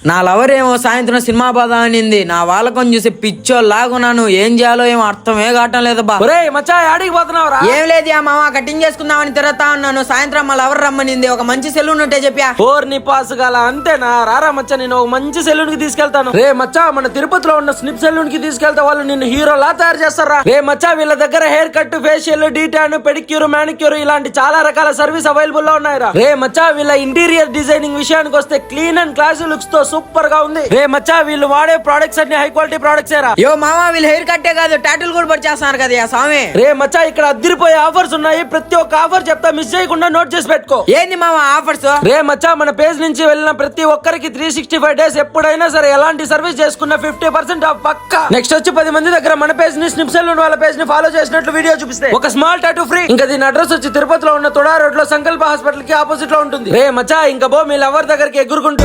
నా లవర్ ఏమో సాయంత్రం సినిమా పోదా అనింది. నా వాళ్ళకం చూసి పిచ్చో లాగున్నాను. ఏం చేయాలో ఏమో అర్థమే కావటం లేదు బా. మచ్చా ఆడికి పోతున్నావురా? ఏం లేదు ఆ మామ, కటింగ్ చేసుకుందామని తిరుగుతా ఉన్నాను. సాయంత్రం మా లవర్ రమ్మనింది. ఒక మంచి సెలూన్ ఉంటే చెప్పా. నీ పాస్ గల అంతేనా? రారా మచ్చా, నేను ఒక మంచి సెలూన్ కి తీసుకెళ్తాను. మచ్చా, మన తిరుపతిలో ఉన్న స్నిప్ సెలూన్ కి తీసుకెళ్తే వాళ్ళు నిన్ను హీరోలా తయారు చేస్తారా? మచ్చా, వీళ్ళ దగ్గర hair cut, facial, D-Tan, pedicure, manicure ఇలాంటి చాలా రకాల సర్వీస్ అవైలబుల్ లో ఉన్నాయిరా. మచ్చా, వీళ్ళ ఇంటీరియర్ డిజైనింగ్ విషయానికి వస్తే క్లీన్ అండ్ క్లాసీ లుక్స్ తో సూపర్ గా ఉంది. మచ్చా, వీళ్ళు వాడే ప్రొడక్ట్స్ అన్ని హై క్వాలిటీ ప్రొడక్ట్స్ ఏరా. యో మామ, వీళ్ళు హెయిర్ కట్టే కాదు టాటూలు కూడా పడి చేస్తున్నారు కదా స్వామి. మచ్చా, ఇక్కడ అదిరిపోయే ఆఫర్స్ ఉన్నాయి. ప్రతి ఒక్క ఆఫర్ చెప్తా, మిస్ చేయకుండా నోట్ చేసి పెట్టుకో. ఏంది మామ ఆఫర్స్? మచ్చా, మన పేజ్ నుంచి వెళ్ళిన ప్రతి ఒక్కరికి 365 డేస్ ఎప్పుడైనా సరే ఎలాంటి సర్వీస్ చేసుకున్న 50% ఆఫ్ పక్కా. నెక్స్ట్ వచ్చి 10 మంది దగ్గర మన పేజ్ ని స్నిప్ సెలూన్ వాళ్ళ పేజ్ ని ఫాలో చేసినట్లు వీడియో చూపిస్తే ఒక స్మాల్ టాటూ ఫ్రీ. ఇంకా దీని అడ్రస్ వచ్చి తిరుపతిలో ఉన్న తొడా రోడ్ లో సంకల్ప హాస్పిటల్ కి ఆపోజిట్ లో ఉంటుంది. మచ్చా, ఇంకా బో మీ లవర్ దగ్గరికి ఎగురుకుంటూ